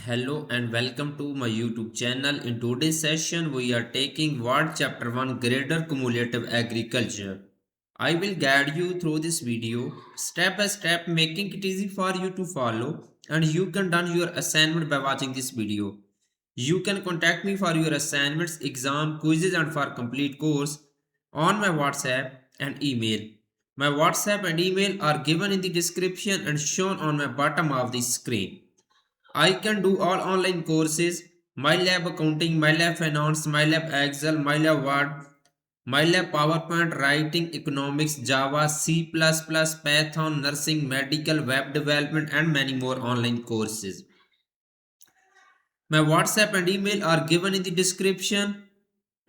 Hello and welcome to my YouTube channel. In today's session, we are taking Word Chapter 1 Greater Cumulative Agriculture. I will guide you through this video step by step, making it easy for you to follow, and you can done your assignment by watching this video. You can contact me for your assignments, exam, quizzes, and for complete course on my WhatsApp and email. My WhatsApp and email are given in the description and shown on my bottom of the screen. I can do all online courses, MyLab Accounting, MyLab Finance, MyLab Excel, MyLab Word, MyLab PowerPoint, Writing, Economics, Java, C++, Python, Nursing, Medical, Web Development, and many more online courses. My WhatsApp and email are given in the description,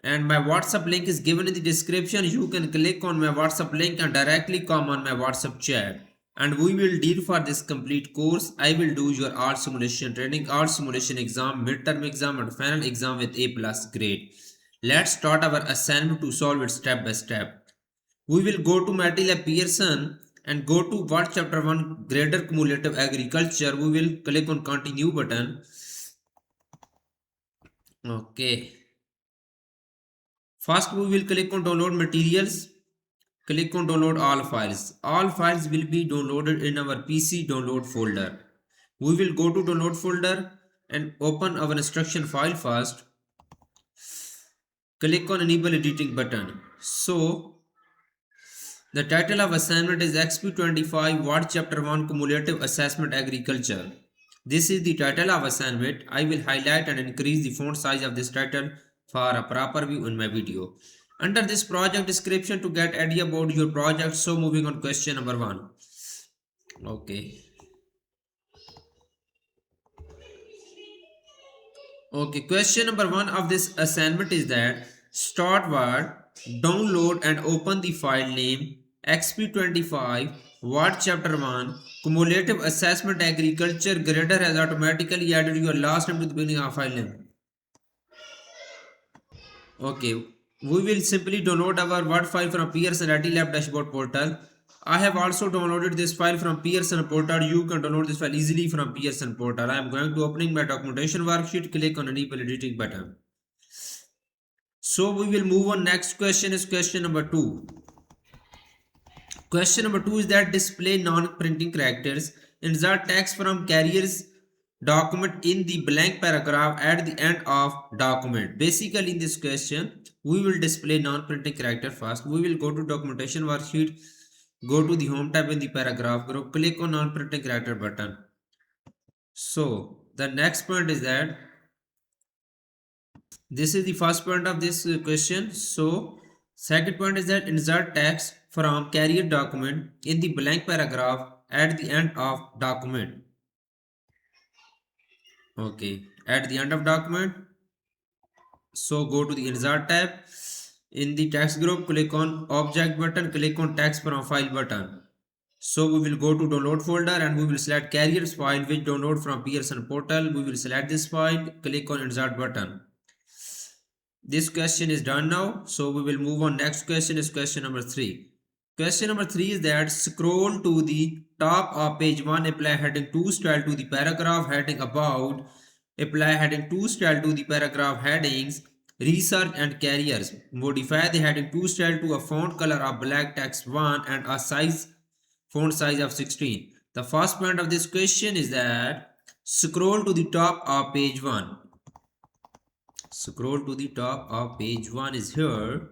and my WhatsApp link is given in the description. You can click on my WhatsApp link and directly come on my WhatsApp chat. And we will deal for this complete course. I will do your all simulation training, all simulation exam, midterm exam, and final exam with A plus grade. Let's start our assignment to solve it step by step. We will go to MATLAB Pearson and go to Word Chapter 1 Greater Cumulative Agriculture. We will click on Continue button. Okay. First, we will click on Download Materials. Click on Download all files. All files will be downloaded in our PC download folder. We will go to download folder and open our instruction file first. Click on enable editing button. So the title of assignment is XP25 Word Chapter 1 Cumulative Assessment Agriculture. This is the title of assignment. I will highlight and increase the font size of this title for a proper view in my video. Under this project description to get idea about your project. So moving on question number 1. Okay. Okay, question number 1 of this assignment is that start Word, download and open the file name XP25 Word Chapter 1 Cumulative Assessment Agriculture Grader has automatically added your last name to the beginning of file name. Okay, we will simply download our Word file from Pearson Lab dashboard portal. I have also downloaded this file from Pearson portal. You can download this file easily from Pearson portal. I am going to opening my documentation worksheet. Click on enable editing button. So we will move on. Next question is question number 2. Question number 2 is that display non-printing characters. Insert text from carrier's document in the blank paragraph at the end of document. Basically in this question, we will display non-printing character first. We will go to documentation worksheet, go to the home tab in the paragraph group, click on non-printing character button. So the next point is that this is the first point of this question. So second point is that insert text from carrier document in the blank paragraph at the end of document. Okay, at the end of document. So go to the insert tab. In the text group, click on object button, click on text from file button. So we will go to download folder and we will select carriers file which download from Pearson portal. We will select this file, click on insert button. This question is done now. So we will move on. Next question is question number 3. Question number 3 is that scroll to the top of page 1, apply heading 2 style to the paragraph heading about, apply heading 2 style to the paragraph headings, research and carriers. Modify the heading 2 style to a font color of black text 1 and a font size of 16. The first point of this question is that scroll to the top of page 1. Scroll to the top of page 1 is here.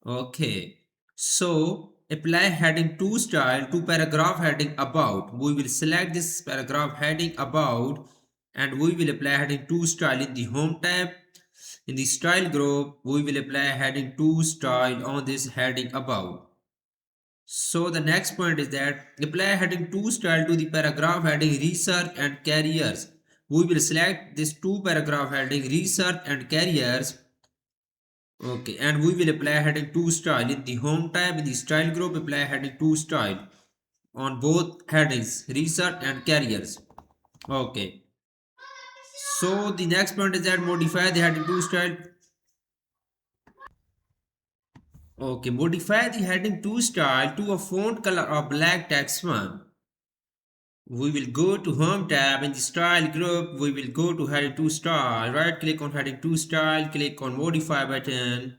Okay, so apply heading 2 style to paragraph heading about. We will select this paragraph heading about and we will apply heading 2 style in the home tab. In the style group, we will apply heading 2 style on this heading about. So the next point is that apply heading 2 style to the paragraph heading research and carriers. We will select this 2 paragraph heading research and carriers. Okay, and we will apply heading 2 style in the home tab. In the style group, apply heading 2 style on both headings research and carriers. Okay, so the next point is that modify the heading 2 style. Okay, modify the heading 2 style to a font color of black text 1. We will go to home tab in the style group. We will go to heading to style. Right click on heading to style. Click on modify button.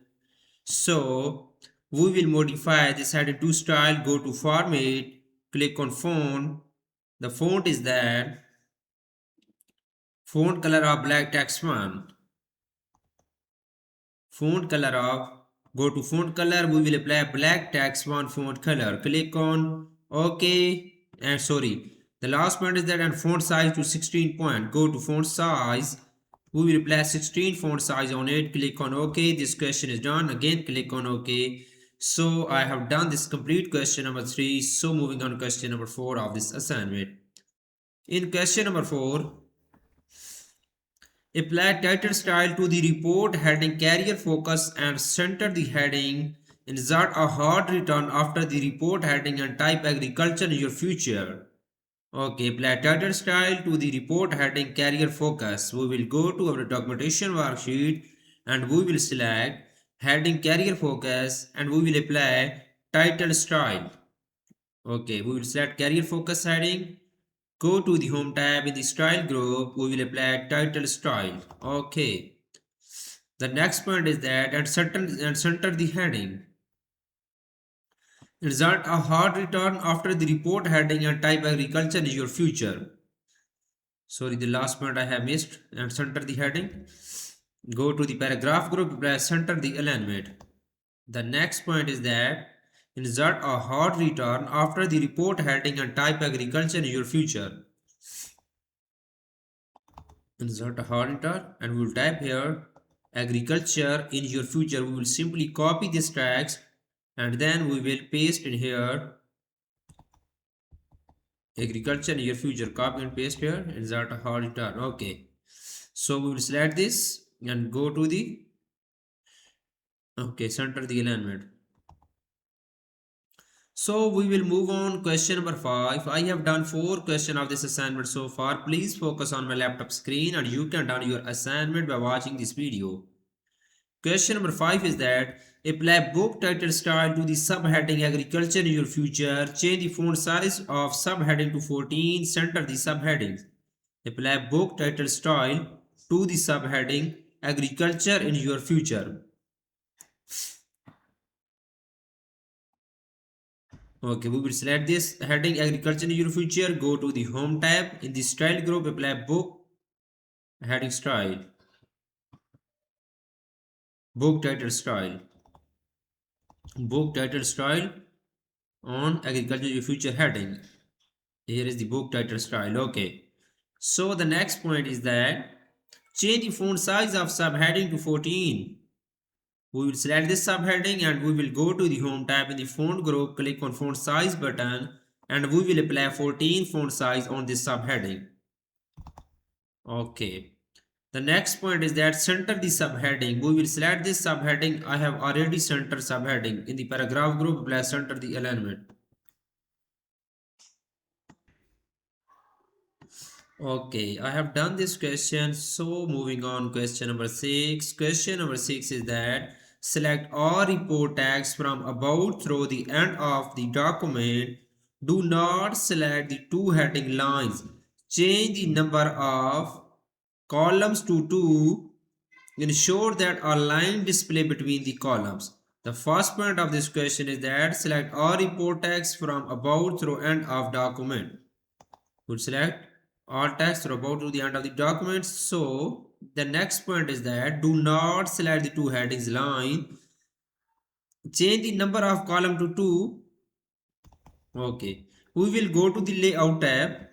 So we will modify this heading to style. Go to format. Click on font. The font is that font color of black text one. Font color of, go to font color, we will apply black text one font color. Click on OK. And sorry, the last point is that, and font size to 16 point. Go to font size, we will apply 16 font size on it. Click on OK. This question is done. Again click on OK. So I have done this complete question number 3. So moving on to question number 4 of this assignment. In question number 4, apply title style to the report heading, carrier focus and center the heading. Insert a hard return after the report heading and type agriculture in your future. Okay, apply title style to the report heading, carrier focus. We will go to our documentation worksheet and we will select heading, carrier focus, and we will apply title style. Okay, we will select carrier focus heading. Go to the home tab in the style group. We will apply title style. Okay. The next point is that and center the heading. Insert a hard return after the report heading and type agriculture in your future. Sorry, the last point I have missed. And center the heading. Go to the paragraph group. Apply center the alignment. The next point is that insert a hard return after the report heading and type agriculture in your future. Insert a hard and we will type here agriculture in your future. We will simply copy this text and then we will paste in here agriculture in your future. Copy and paste here. Insert a hard. Okay, so we will select this and go to the, okay, center the alignment. So we will move on question number 5. I have done 4 questions of this assignment so far. Please focus on my laptop screen and you can do your assignment by watching this video. Question number 5 is that apply book title style to the subheading agriculture in your future. Change the font size of subheading to 14. Center the subheadings. Apply book title style to the subheading agriculture in your future. Okay, we will select this heading agriculture in your future. Go to the home tab in the style group. Apply book heading style. Book title style. Book title style on agriculture in your future heading. Here is the book title style. Okay, so the next point is that change the font size of subheading to 14. We will select this subheading and we will go to the home tab in the font group. Click on font size button and we will apply 14 font size on this subheading. Okay, the next point is that center the subheading. We will select this subheading. I have already centered subheading in the paragraph group. Apply center the alignment. Okay, I have done this question. So moving on, question number 6. Question number 6 is that select all report tags from about through the end of the document. Do not select the two heading lines. Change the number of columns to 2. Ensure that a line display between the columns. The first point of this question is that select all report tags from about through end of document. Would select all text about to the end of the document. So the next point is that do not select the two headings line. Change the number of column to 2. Okay, we will go to the layout tab.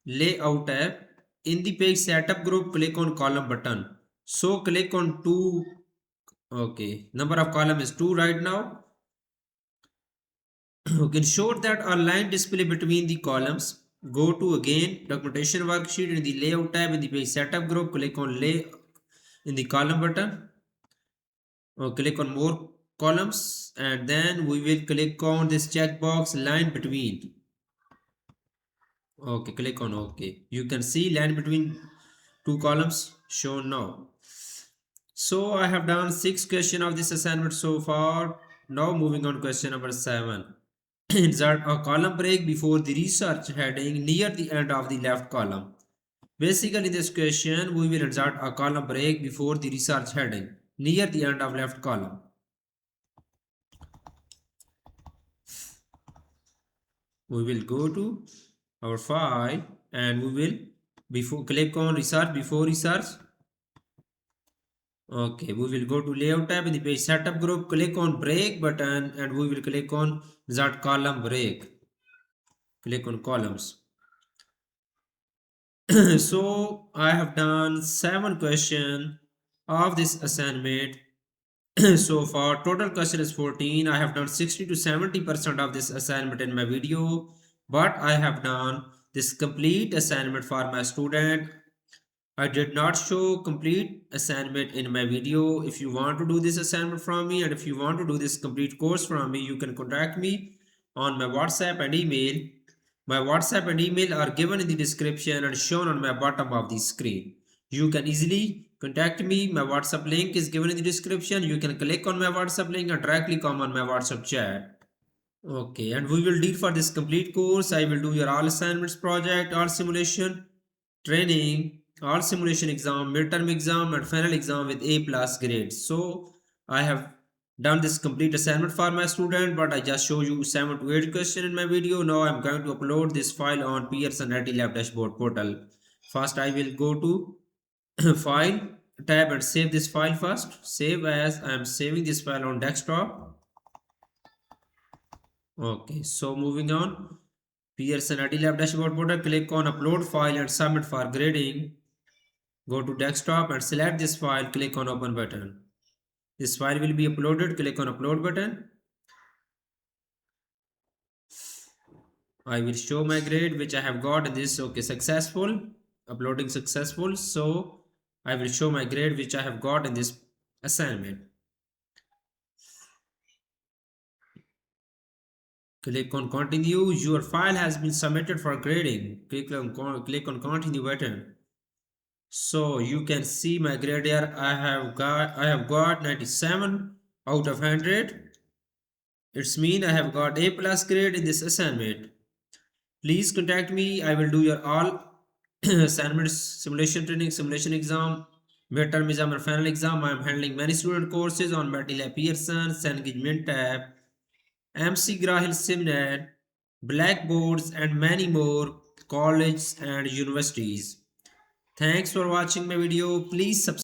Layout tab in the page setup group. Click on column button. So click on 2. Okay, number of column is 2 right now. You can show that a line display between the columns. Go to again documentation worksheet in the layout tab in the page setup group. Click on lay in the column button or click on more columns and then we will click on this checkbox line between. Okay, click on OK. You can see line between two columns shown now. So I have done 6 questions of this assignment so far. Now moving on to question number 7. Insert a column break before the research heading near the end of the left column. Basically, in this question, we will insert a column break before the research heading near the end of left column. We will go to our file and we will before click on research before research. Okay, we will go to layout tab in the page setup group, click on break button and we will click on that column break. Click on columns. So I have done 7 questions of this assignment. So far total question is 14. I have done 60 to 70% of this assignment in my video, but I have done this complete assignment for my student. I did not show complete assignment in my video. If you want to do this assignment from me and if you want to do this complete course from me, you can contact me on my WhatsApp and email. My WhatsApp and email are given in the description and shown on my bottom of the screen. You can easily contact me. My WhatsApp link is given in the description. You can click on my WhatsApp link and directly come on my WhatsApp chat. Okay, and we will deal for this complete course. I will do your all assignments project, all simulation training, all simulation exam, midterm exam, and final exam with A plus grades. So I have done this complete assignment for my student, but I just show you 7 to 8 question in my video. Now I'm going to upload this file on Pearson IT Lab dashboard portal. First, I will go to file tab and save this file first. Save as I am saving this file on desktop. Okay, so moving on. Pearson IT Lab dashboard portal, click on upload file and submit for grading. Go to desktop and select this file, click on open button. This file will be uploaded, click on upload button. I will show my grade which I have got in this. Okay, successful, uploading successful. So I will show my grade which I have got in this assignment. Click on continue. Your file has been submitted for grading. Click on continue button. So you can see my grade here. I have got 97 out of 100. It's mean I have got A plus grade in this assignment. Please contact me. I will do your all assignments, simulation training, simulation exam, midterm exam and final exam. I am handling many student courses on MATLAB Pearson, Engagement tab, MC Grahil Simnet, Blackboards and many more colleges and universities. Thanks for watching my video. Please subscribe.